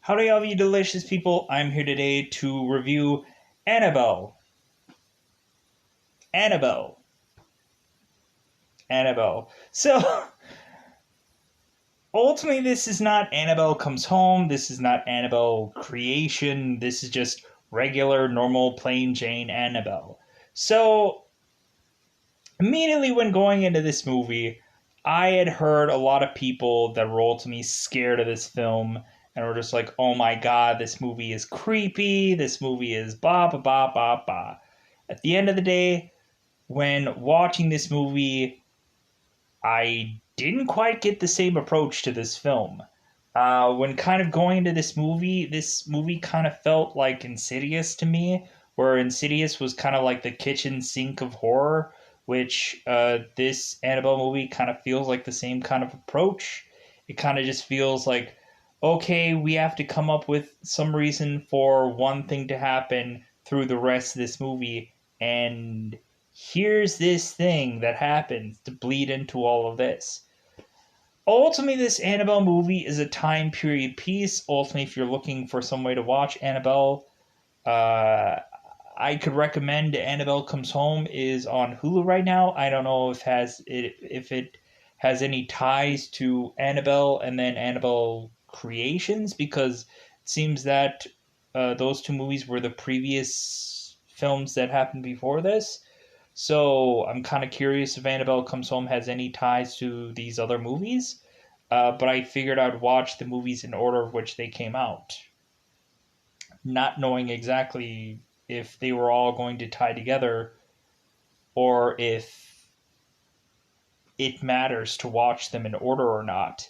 Howdy, all you delicious people. I'm here today to review Annabelle. Annabelle. Annabelle. So, ultimately, this is not Annabelle Comes Home. This is not Annabelle Creation. This is just regular, normal, plain Jane Annabelle. So, immediately when going into this movie, I had heard a lot of people that were ultimately scared of this film and were just like, oh my god, this movie is creepy, this movie is blah, blah, blah, blah, blah. At the end of the day, when watching this movie, I didn't quite get the same approach to this film. When kind of going into this movie kind of felt like Insidious to me, where Insidious was kind of like the kitchen sink of horror, which this Annabelle movie kind of feels like the same kind of approach. It kind of just feels like, okay, we have to come up with some reason for one thing to happen through the rest of this movie, and here's this thing that happens to bleed into all of this. Ultimately, this Annabelle movie is a time period piece. Ultimately, if you're looking for some way to watch Annabelle, uh, I could recommend Annabelle Comes Home is on Hulu right now. I don't know if it has any ties to Annabelle and then Annabelle Creations, because it seems that those two movies were the previous films that happened before this. So I'm kind of curious if Annabelle Comes Home has any ties to these other movies. But I figured I'd watch the movies in order of which they came out, not knowing exactly if they were all going to tie together or if it matters to watch them in order or not.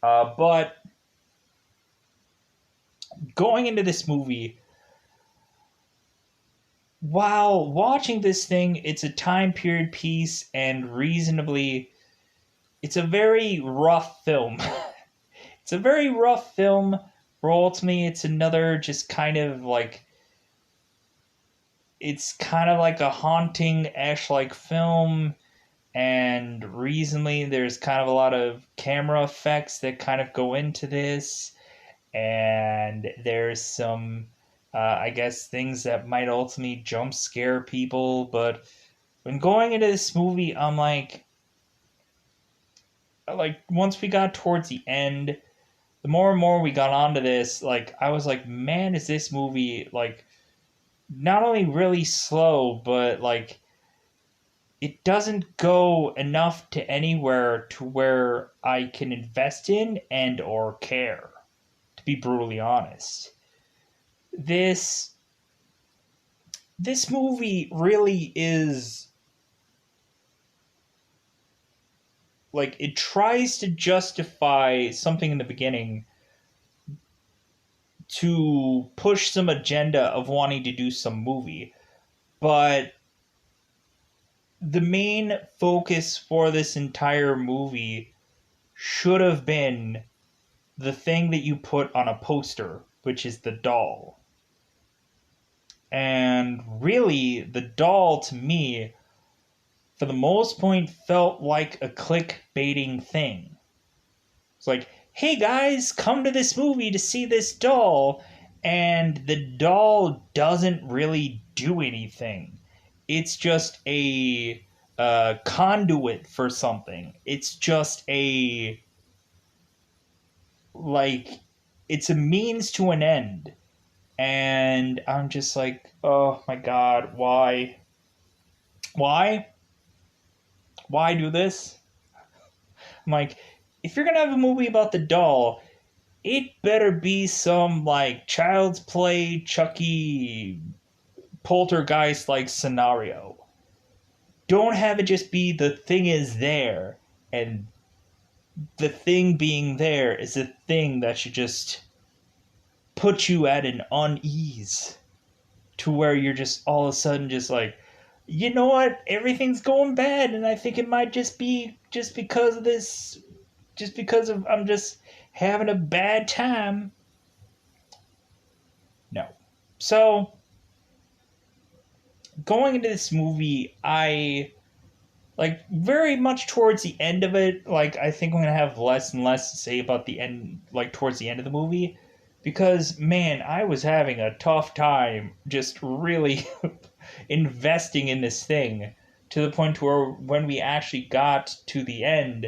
But going into this movie, while watching this thing, it's a time period piece and reasonably. It's a very rough film. It's a very rough film. Where ultimately, it's another just kind of like it's kind of like a haunting Ash-like film, and recently there's kind of a lot of camera effects that kind of go into this, and there's some, I guess, things that might ultimately jump scare people. But when going into this movie, I'm like once we got towards the end, the more and more we got onto this, like I was like, man, is this movie like not only really slow, but like it doesn't go enough to anywhere to where I can invest in and or care, to be brutally honest. This this movie really is like it tries to justify something in the beginning to push some agenda of wanting to do some movie, but the main focus for this entire movie should have been the thing that you put on a poster, which is the doll. And really, the doll to me, for the most point, felt like a clickbaiting thing. It's like, hey guys, come to this movie to see this doll. And the doll doesn't really do anything. It's just a conduit for something. It's just a like it's a means to an end. And I'm just like, oh my god, why why do this? I'm like, if you're gonna have a movie about the doll, it better be some like child's play Chucky poltergeist like scenario. Don't have it just be the thing is there, and the thing being there is a thing that should just put you at an unease to where you're just all of a sudden just like, you know what, everything's going bad, and I think it might just be just because of this, just because of I'm just having a bad time. No. So going into this movie, I like very much towards the end of it, like I think I'm gonna have less and less to say about the end, like towards the end of the movie. because man, I was having a tough time just really investing in this thing to the point where when we actually got to the end,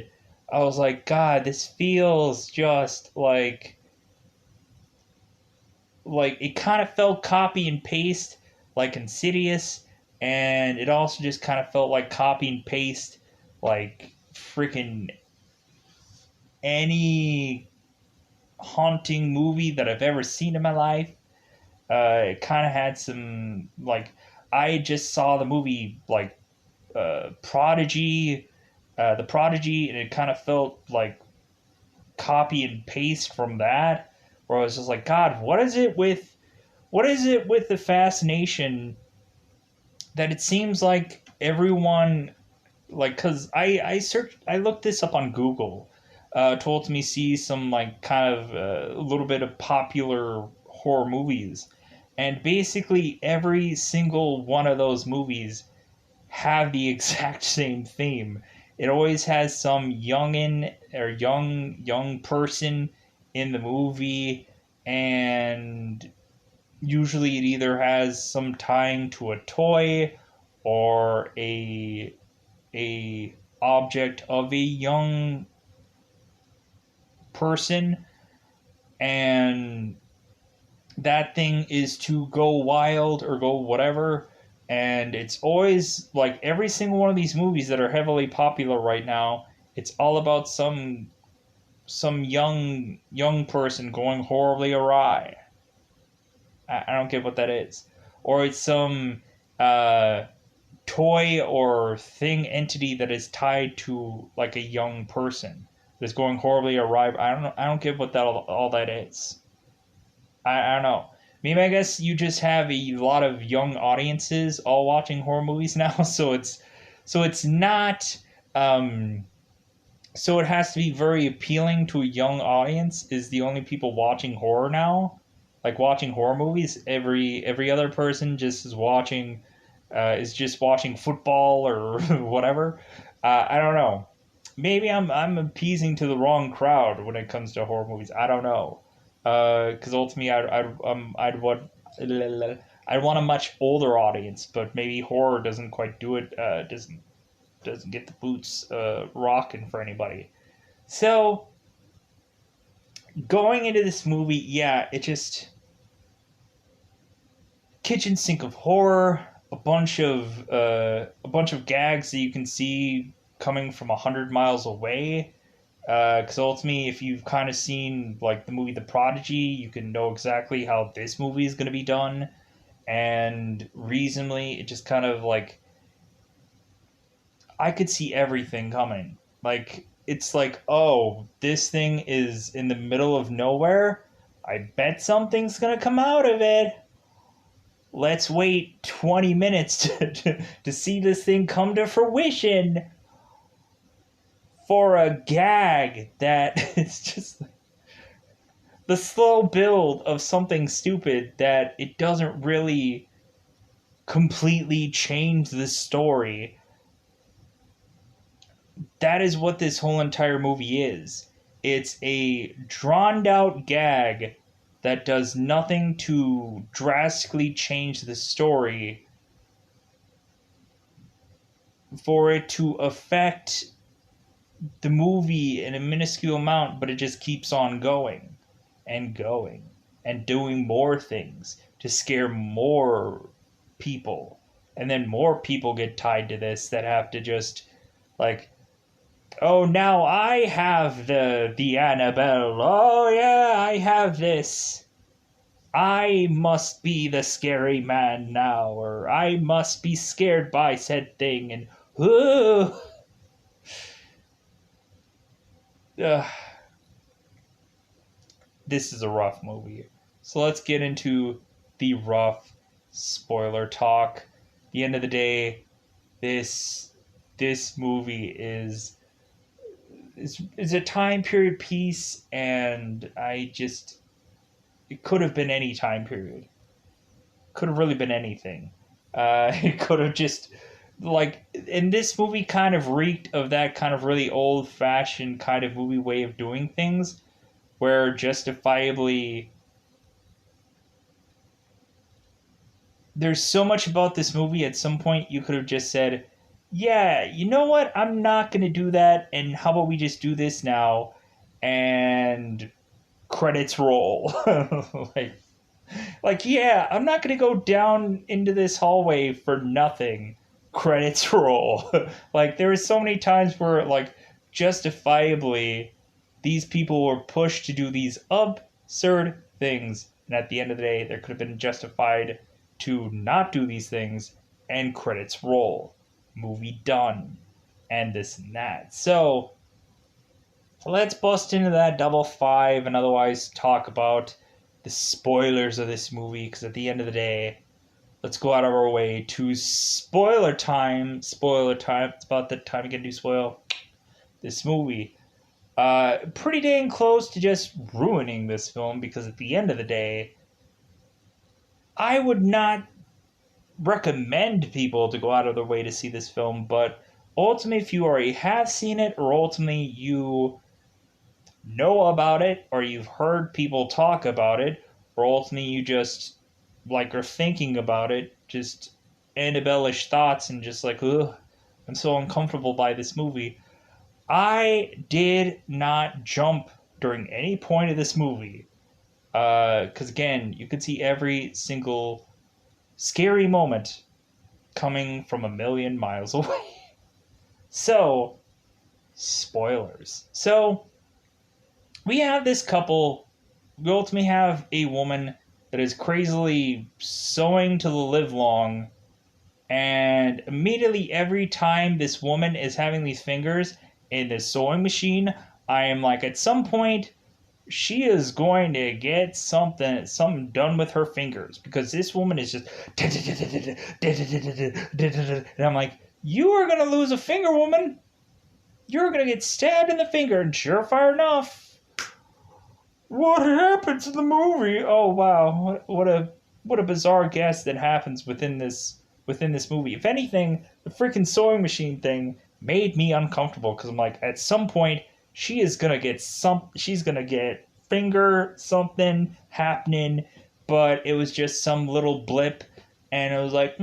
I was like, God, this feels just like it kind of felt copy and paste like Insidious, and it also just kind of felt like copy and paste like freaking any haunting movie that I've ever seen in my life. It kind of had some like I just saw the movie like Prodigy, the Prodigy, and it kind of felt like copy and paste from that. Where I was just like, God, what is it with the fascination that it seems like everyone like because I looked this up on Google, told me see some like kind of a little bit of popular horror movies, and basically every single one of those movies have the exact same theme. It always has some youngin or young person in the movie, and usually it either has some tying to a toy or a object of a young person, and that thing is to go wild or go whatever. And it's always like every single one of these movies that are heavily popular right now, it's all about some young person going horribly awry. I don't get what that is. Or it's some uh toy or thing entity that is tied to like a young person that's going horribly awry. I don't know. I don't get what that all that is. I don't know. Maybe I guess you just have a lot of young audiences all watching horror movies now, so it's not um so it has to be very appealing to a young audience is the only people watching horror now, like watching horror movies. Every other person just is just watching football or whatever. I don't know. Maybe I'm appeasing to the wrong crowd when it comes to horror movies. I don't know. Because ultimately, I'd want a much older audience, but maybe horror doesn't quite do it. Doesn't get the boots rocking for anybody. So going into this movie, yeah, it just kitchen sink of horror, a bunch of gags that you can see coming from 100 miles away. Because ultimately, if you've kind of seen like the movie The Prodigy, you can know exactly how this movie is going to be done, and reasonably, it just kind of like I could see everything coming. Like it's like, oh, this thing is in the middle of nowhere. I bet something's gonna come out of it. Let's wait 20 minutes to see this thing come to fruition for a gag that is just the slow build of something stupid that it doesn't really completely change the story. That is what this whole entire movie is. It's a drawn out gag that does nothing to drastically change the story for it to affect the movie in a minuscule amount, but it just keeps on going and going and doing more things to scare more people. And then more people get tied to this that have to just like, oh, now I have the Annabelle. Oh yeah, I have this. I must be the scary man now, or I must be scared by said thing, and ooh, uh, this is a rough movie. So let's get into the rough spoiler talk. At the end of the day, this movie is a time period piece, and I just it could have been any time period. Could have really been anything. It could have just like and this movie kind of reeked of that kind of really old fashioned kind of movie way of doing things, where justifiably there's so much about this movie. At some point, you could have just said, "Yeah, you know what? I'm not gonna do that. And how about we just do this now?" And credits roll. like, yeah, I'm not gonna go down into this hallway for nothing. Credits roll. Like, there were so many times where, like, justifiably, these people were pushed to do these absurd things, and at the end of the day, there could have been justified to not do these things, and credits roll. Movie done. And this and that. So, let's bust into that double five and otherwise talk about the spoilers of this movie, because at the end of the day, let's go out of our way to spoiler time. Spoiler time. It's about the time again to spoil this movie. Pretty dang close to just ruining this film, because at the end of the day, I would not recommend people to go out of their way to see this film, but ultimately, if you already have seen it, or ultimately you know about it, or you've heard people talk about it, or ultimately you just like are thinking about it, just Annabelle-ish thoughts, and just like, ugh, I'm so uncomfortable by this movie. I did not jump during any point of this movie. Because again, you could see every single scary moment coming from a million miles away. So, spoilers. So, we have this couple. We ultimately have a woman that is crazily sewing to the live long, and immediately every time this woman is having these fingers in this sewing machine, I am like, at some point, she is going to get something done with her fingers, because this woman is just and I'm like, you are gonna lose a finger, woman. You're gonna get stabbed in the finger, and surefire enough, what happens in the movie? Oh wow, what a bizarre guess that happens within this movie. If anything, the freaking sewing machine thing made me uncomfortable, because I'm like, at some point she's gonna get finger something happening, but it was just some little blip, and it was like,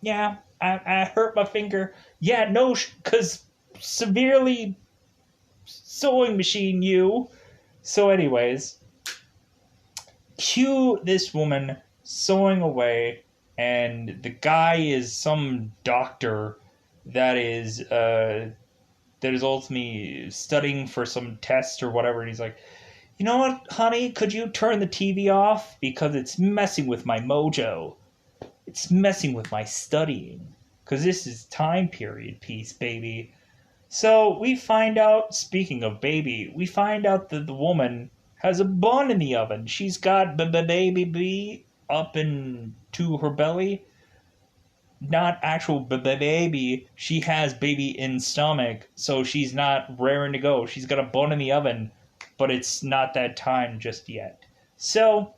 yeah, I hurt my finger. Yeah, no, because severely sewing machine you. So, anyways, cue this woman sewing away, and the guy is some doctor that is ultimately studying for some test or whatever. And he's like, you know what, honey, could you turn the TV off, because it's messing with my mojo. It's messing with my studying, because this is time period piece, baby. So we find out, speaking of baby, we find out that the woman has a bun in the oven. She's got baby bee up into her belly. Not actual baby. She has baby in stomach, so she's not raring to go. She's got a bun in the oven, but it's not that time just yet. So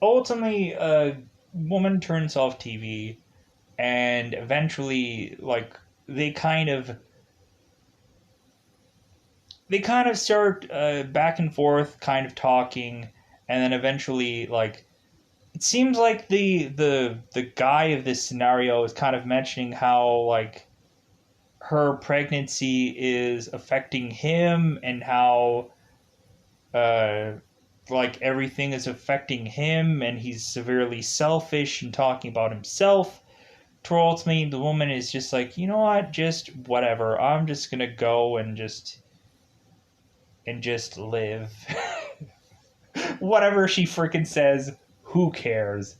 ultimately, a woman turns off TV, and eventually, like, they kind of start back and forth, kind of talking, and then eventually, like, it seems like the guy of this scenario is kind of mentioning how, like, her pregnancy is affecting him, and how uh like everything is affecting him, and he's severely selfish and talking about himself. Towards me, the woman is just like, you know what, just whatever. I'm just gonna go and just live. Whatever she freaking says, who cares?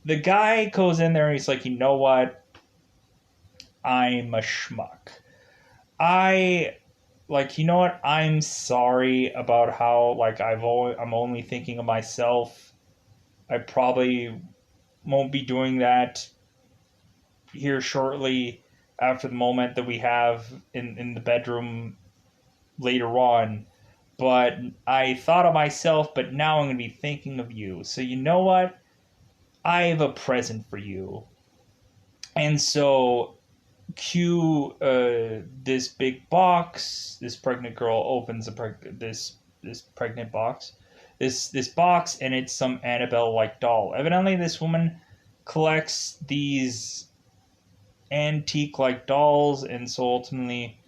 The guy goes in there and he's like, you know what? I'm a schmuck. I like, you know what? I'm sorry about how, like, I'm only thinking of myself. I probably won't be doing that here shortly after the moment that we have in the bedroom later on. But I thought of myself, but now I'm going to be thinking of you. So you know what? I have a present for you. And so, cue this big box. This pregnant girl opens this pregnant box. this box, and it's some Annabelle like doll. Evidently, this woman collects these antique like dolls, and so ultimately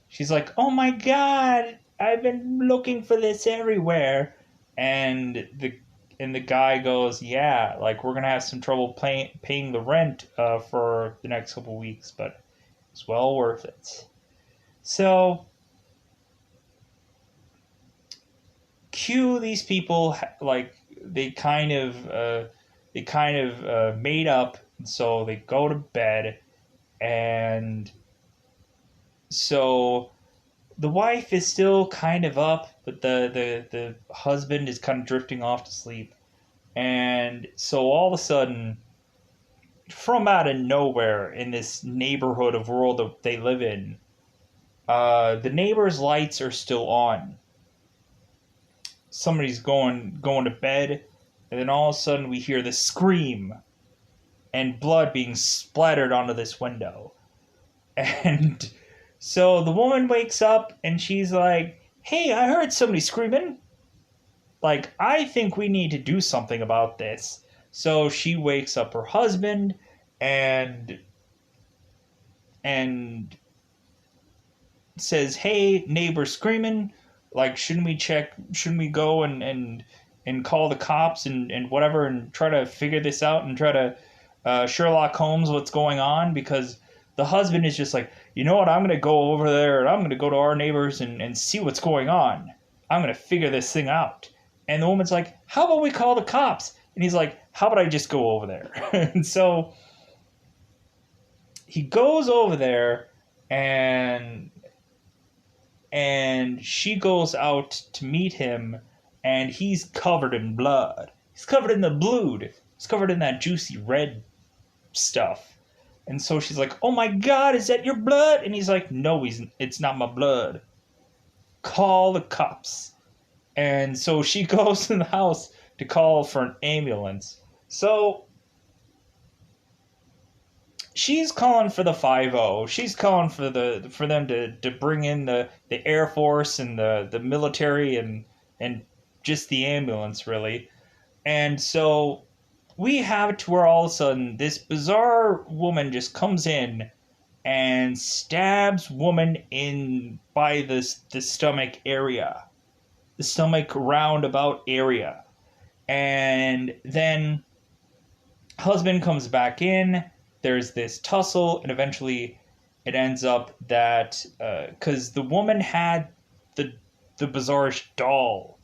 she's like, "Oh my god, I've been looking for this everywhere," and the guy goes, "Yeah, like we're gonna have some trouble paying the rent for the next couple weeks, but it's well worth it." So cue these people like they kind of made up, so they go to bed, and so the wife is still kind of up, but the husband is kind of drifting off to sleep. And so all of a sudden, from out of nowhere in this neighborhood of world that they live in, the neighbor's lights are still on. Somebody's going to bed, and then all of a sudden we hear the scream and blood being splattered onto this window. And so the woman wakes up and she's like, "Hey, I heard somebody screaming. Like, I think we need to do something about this." So she wakes up her husband and and says, "Hey, neighbor screaming. Like, shouldn't we go and call the cops and whatever and try to figure this out and try to Sherlock Holmes what's going on?" Because the husband is just like, "You know what, I'm going to go over there and I'm going to go to our neighbors and see what's going on. I'm going to figure this thing out." And the woman's like, "How about we call the cops?" And he's like, "How about I just go over there?" And so he goes over there, and she goes out to meet him, and he's covered in blood. He's covered in the blood. He's covered in that juicy red stuff. And so she's like, "Oh my god, is that your blood?" And he's like, "No, it's not my blood. Call the cops." And so she goes to the house to call for an ambulance. So she's calling for the 5-0. She's calling for them to bring in the Air Force and the military and just the ambulance, really. And so we have it to where all of a sudden this bizarre woman just comes in and stabs woman in by the stomach area, the stomach roundabout area. And then husband comes back in. There's this tussle, and eventually it ends up that because the woman had the bizarrish doll,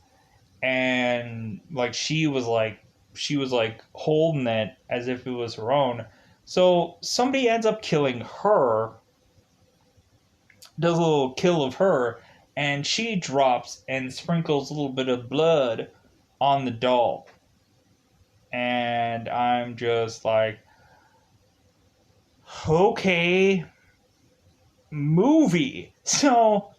and like she was like holding it as if it was her own. So somebody ends up killing her, does a little kill of her, and she drops and sprinkles a little bit of blood on the doll. And I'm just like, okay, movie. So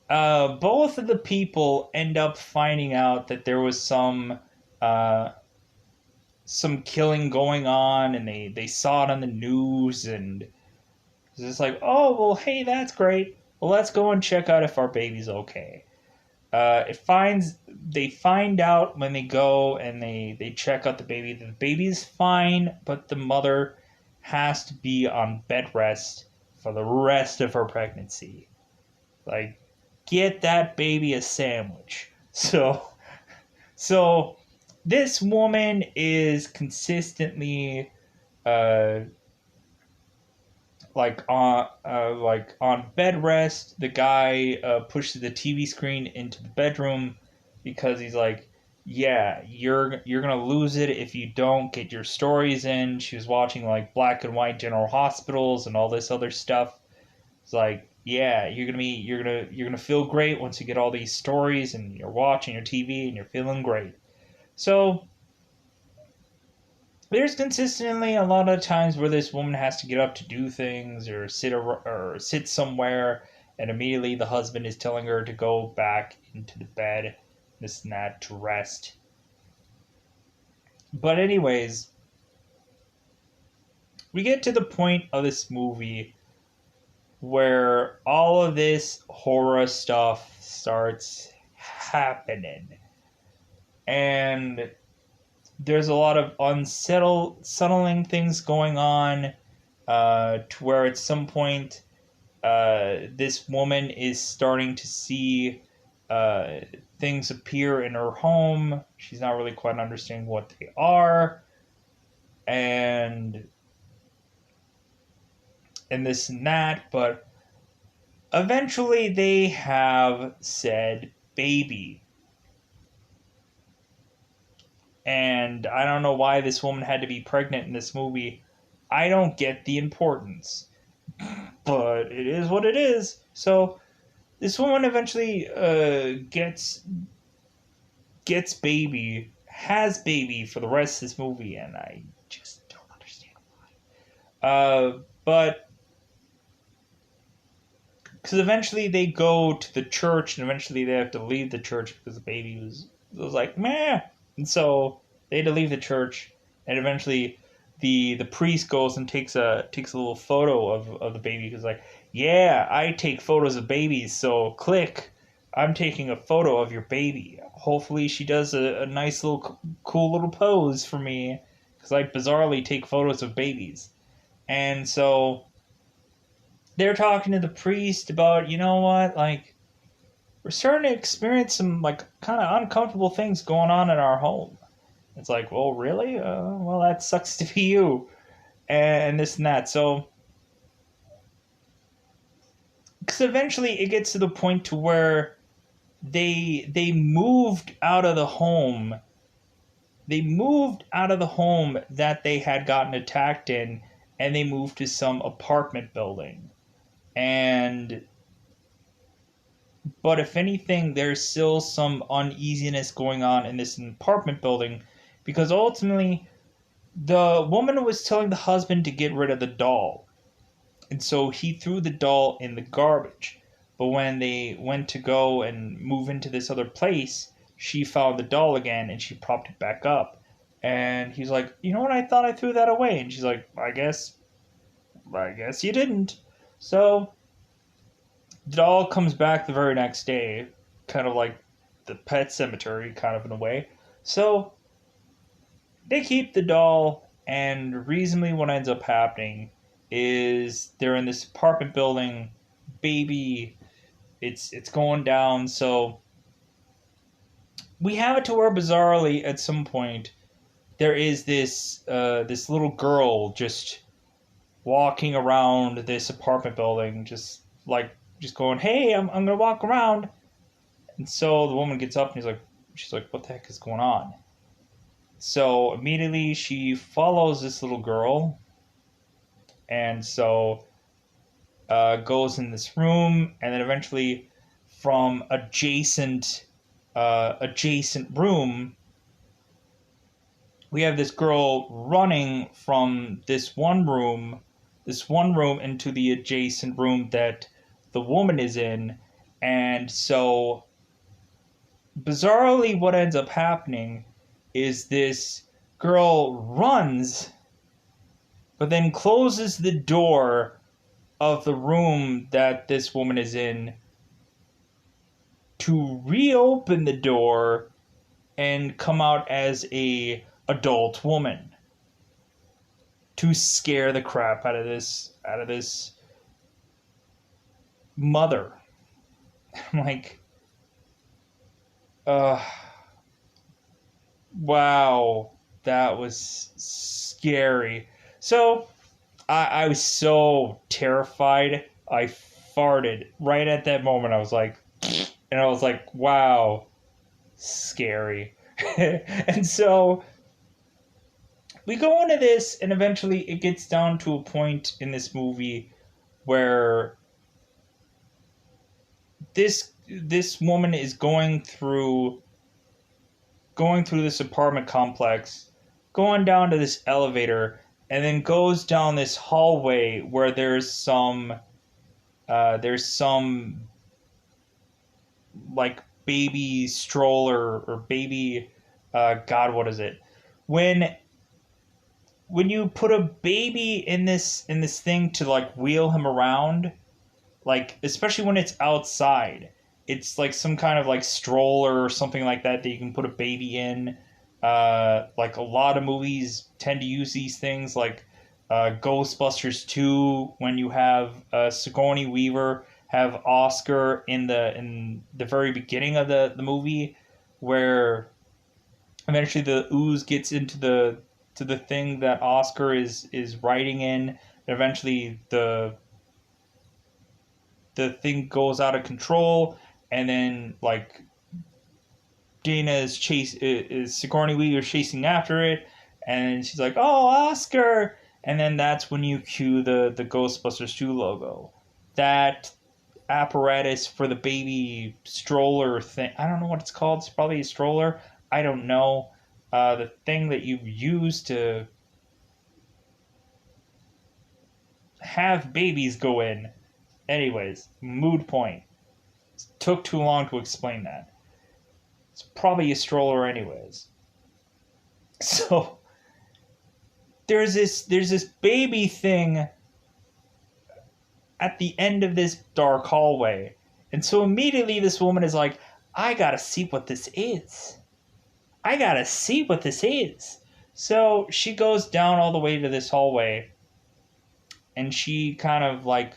both of the people end up finding out that there was uh, some killing going on, and they saw it on the news, and it's just like, "Oh well, hey, that's great. Well, let's go and check out if our baby's okay." They find out when they go and they check out the baby. The baby's fine, but the mother has to be on bed rest for the rest of her pregnancy. Like, get that baby a sandwich. So this woman is consistently uh, like on bed rest. The guy pushes the TV screen into the bedroom because he's like, "Yeah, you're gonna lose it if you don't get your stories in." She was watching like black and white General Hospitals and all this other stuff. It's like, "Yeah, you're gonna feel great once you get all these stories and you're watching your TV and you're feeling great." So there's consistently a lot of times where this woman has to get up to do things or sit somewhere, and immediately the husband is telling her to go back into the bed, this and that, to rest. But anyways, we get to the point of this movie where all of this horror stuff starts happening. And there's a lot of unsettling things going on, to where at some point this woman is starting to see uh, things appear in her home. She's not really quite understanding what they are, and this and that, but eventually they have said baby. And I don't know why this woman had to be pregnant in this movie. I don't get the importance, but it is what it is. So this woman eventually gets baby, has baby for the rest of this movie, and I just don't understand why. But because eventually they go to the church, and eventually they have to leave the church because the baby was like meh, and so they had to leave the church, and eventually the priest goes and takes a little photo of the baby, because like, yeah, I take photos of babies, so click, I'm taking a photo of your baby. Hopefully she does a nice little cool little pose for me, because I bizarrely take photos of babies. And so they're talking to the priest about, you know what, like, we're starting to experience some like kind of uncomfortable things going on in our home. It's like, well, really? Well, that sucks to be you, and this and that. So, because eventually it gets to the point to where they moved out of the home. They moved out of the home that they had gotten attacked in, and they moved to some apartment building. And but if anything, there's still some uneasiness going on in this apartment building, because ultimately the woman was telling the husband to get rid of the doll, and so he threw the doll in the garbage. But when they went to go and move into this other place, she found the doll again and she propped it back up. And he's like, you know what? I thought I threw that away. And she's like, I guess you didn't. So the doll comes back the very next day, kind of like the pet cemetery, kind of in a way. So they keep the doll, and reasonably, what ends up happening is they're in this apartment building. Baby, it's going down. So we have it to where bizarrely at some point there is this little girl just walking around this apartment building, just going, hey, I'm gonna walk around. And so the woman gets up and she's like, what the heck is going on? So immediately she follows this little girl, and so goes in this room, and then eventually from adjacent room, we have this girl running from this one room into the adjacent room that the woman is in. And so bizarrely what ends up happening is this girl runs, but then closes the door of the room that this woman is in to reopen the door and come out as a adult woman to scare the crap out of this mother. I'm like, wow, that was scary. So I was so terrified. I farted right at that moment. I was like, and I was like, wow, scary. And so we go into this, and eventually it gets down to a point in this movie where this woman is going through this apartment complex, going down to this elevator, and then goes down this hallway where there's some like baby stroller or baby, God, what is it? When you put a baby in this thing to like wheel him around, like especially when it's outside, it's like some kind of like stroller or something like that that you can put a baby in. Like a lot of movies tend to use these things, like Ghostbusters 2, when you have Sigourney Weaver have Oscar in the very beginning of the movie, where eventually the ooze gets into the thing that Oscar is riding in, and eventually the thing goes out of control, and then like Dana is Sigourney Weaver chasing after it, and she's like, "Oh, Oscar!" And then that's when you cue the Ghostbusters 2 logo. That apparatus for the baby stroller thing. I don't know what it's called. It's probably a stroller. I don't know. The thing that you use to have babies go in. Anyways, mood point. It took too long to explain that. It's probably a stroller, anyways. So there's this baby thing at the end of this dark hallway, and so immediately this woman is like, "I gotta see what this is. I gotta see what this is." So she goes down all the way to this hallway, and she kind of like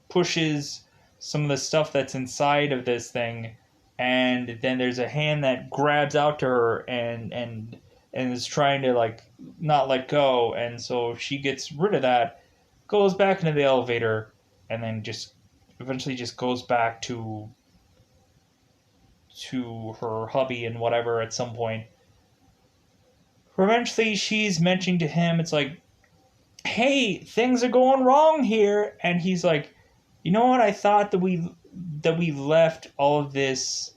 pushes some of the stuff that's inside of this thing, and then there's a hand that grabs out to her and is trying to like not let go, and so she gets rid of that, goes back into the elevator, and then just eventually just goes back to her hubby and whatever at some point. Eventually she's mentioning to him, it's like, "Hey, things are going wrong here," and he's like, "You know what? I thought that we left all of this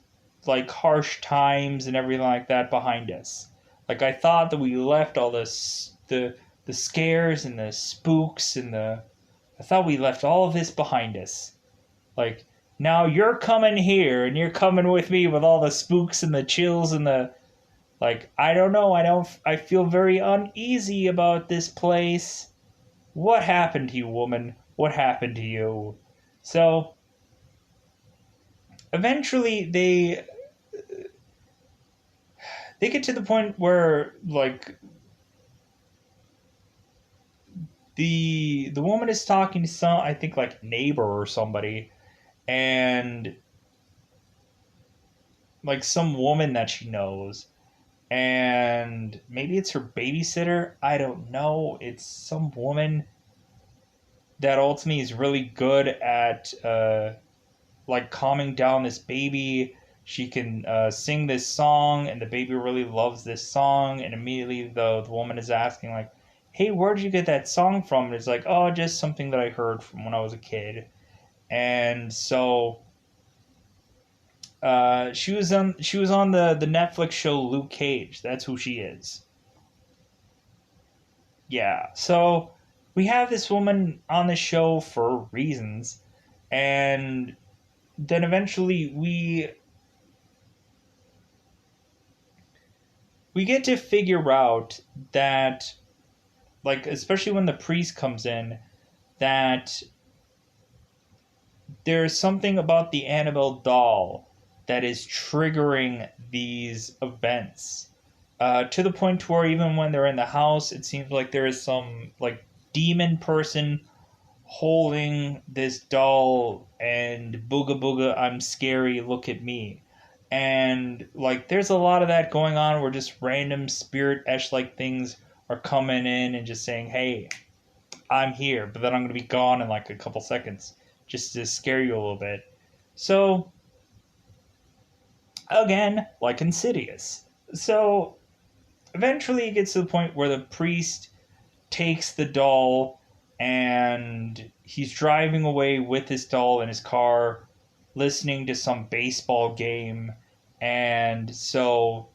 like harsh times and everything like that behind us. Like I thought that we left all this the scares and the spooks and the I thought we left all of this behind us. Like now you're coming here and you're coming with me with all the spooks and the chills and the like I don't know, I feel very uneasy about this place. What happened to you, woman? What happened to you?" So eventually they get to the point where like the woman is talking to some, I think, like neighbor or somebody, and like some woman that she knows, and maybe it's her babysitter, I don't know. It's some woman that ultimately is really good at like calming down this baby. She can sing this song, and the baby really loves this song. And immediately the woman is asking, like, "Hey, where did you get that song from?" And it's like, "Oh, just something that I heard from when I was a kid." And so she was on the Netflix show Luke Cage. That's who she is. Yeah. So we have this woman on the show for reasons, and then eventually we get to figure out that, like, especially when the priest comes in, that there's something about the Annabelle doll that is triggering these events, to the point to where even when they're in the house, it seems like there is some like demon person holding this doll and booga booga, I'm scary, look at me. And like there's a lot of that going on where just random spirit esh like things are coming in and just saying, "Hey, I'm here," but then I'm gonna be gone in like a couple seconds just to scare you a little bit. So again, like Insidious. So eventually it gets to the point where the priest takes the doll, and he's driving away with his doll in his car, listening to some baseball game. And so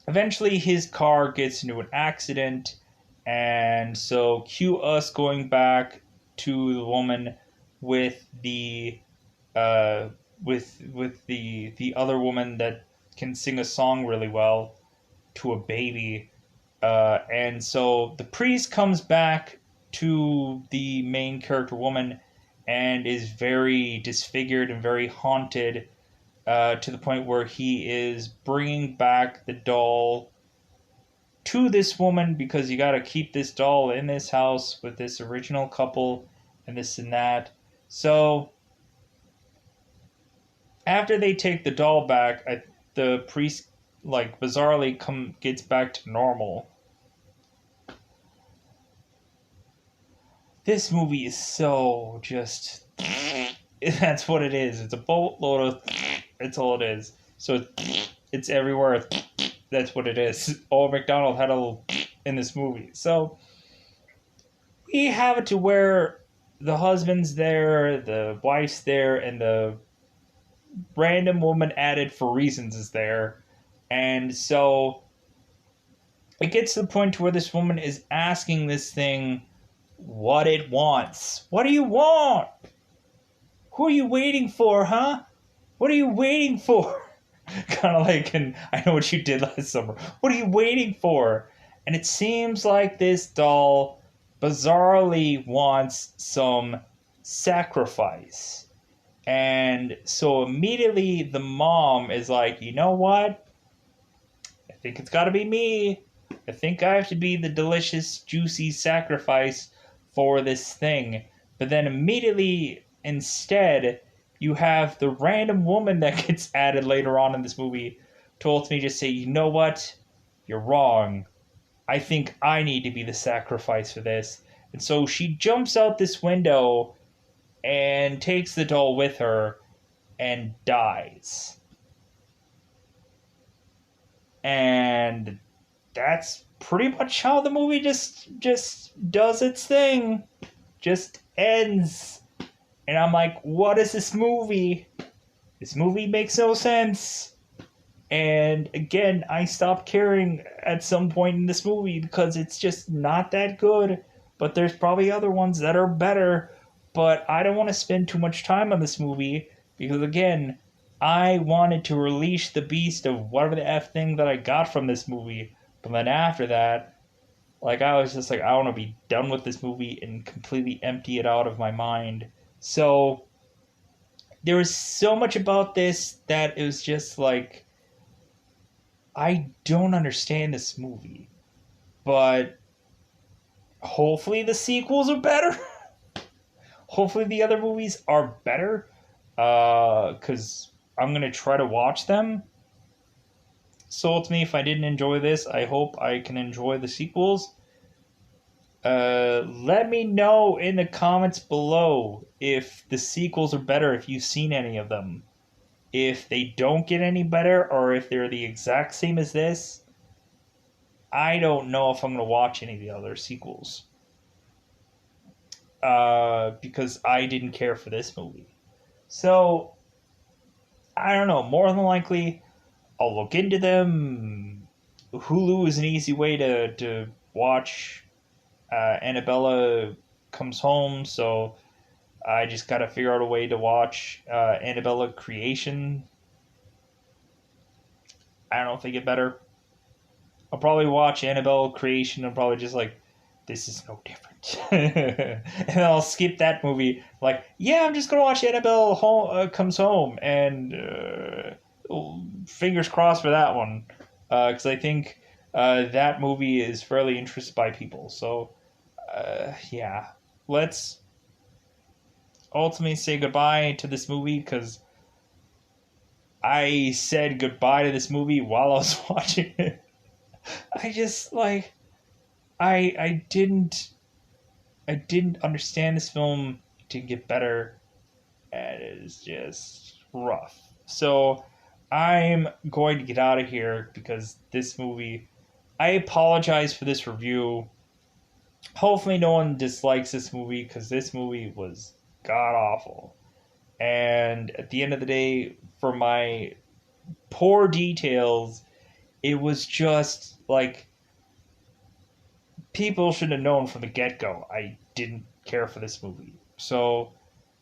eventually his car gets into an accident, and so cue us going back to the woman with uh the other woman that can sing a song really well to a baby. And so the priest comes back to the main character woman, and is very disfigured and very haunted, to the point where he is bringing back the doll to this woman because you got to keep this doll in this house with this original couple and this and that. So after they take the doll back, the priest like bizarrely gets back to normal. This movie is so just that's what it is. It's a boatload of it's all it is. So it's everywhere. That's what it is. Old McDonald had a little in this movie. So we have it to where the husband's there, the wife's there, and the random woman added for reasons is there. And so it gets to the point to where this woman is asking this thing what it wants. What do you want? Who are you waiting for, huh? What are you waiting for? Kind of like, and I know what you did last summer. What are you waiting for? And it seems like this doll bizarrely wants some sacrifice. And so immediately the mom is like, you know what? I think it's got to be me. I think I have to be the delicious, juicy sacrifice for this thing. But then immediately, instead, you have the random woman that gets added later on in this movie to ultimately just say, you know what? You're wrong. I think I need to be the sacrifice for this. And so she jumps out this window and takes the doll with her and dies. And that's pretty much how the movie just does its thing. Just ends. And I'm like, what is this movie? This movie makes no sense. And again, I stopped caring at some point in this movie because it's just not that good. But there's probably other ones that are better. But I don't want to spend too much time on this movie because, again, I wanted to release the beast of whatever the F thing that I got from this movie. But then after that, like, I was just like, I want to be done with this movie and completely empty it out of my mind. So there was so much about this that it was just like, I don't understand this movie. But hopefully the sequels are better. Hopefully the other movies are better. Because I'm going to try to watch them. So ultimately, if I didn't enjoy this, I hope I can enjoy the sequels. Let me know in the comments below if the sequels are better, if you've seen any of them. If they don't get any better, or if they're the exact same as this, I don't know if I'm going to watch any of the other sequels. Because I didn't care for this movie. So, I don't know. More than likely, I'll look into them. Hulu is an easy way to watch Annabella Comes Home, so I just gotta figure out a way to watch Annabella Creation. I don't know if they get better. I'll probably watch Annabelle Creation and probably just like, this is no different. And I'll skip that movie. Like, yeah, I'm just gonna watch Annabelle Comes Home, and fingers crossed for that one, because I think that movie is fairly interested by people. So, yeah, let's ultimately say goodbye to this movie because I said goodbye to this movie while I was watching it. I just like I didn't understand this film to get better, and it is just rough. So I'm going to get out of here because this movie, I apologize for this review. Hopefully no one dislikes this movie because this movie was god awful. And at the end of the day, for my poor details, it was just like, people should have known from the get-go I didn't care for this movie. So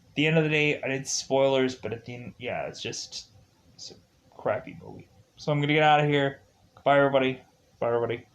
at the end of the day, I did spoilers, but at the end, yeah, it's a crappy movie. So I'm gonna get out of here. Bye everybody. Bye everybody.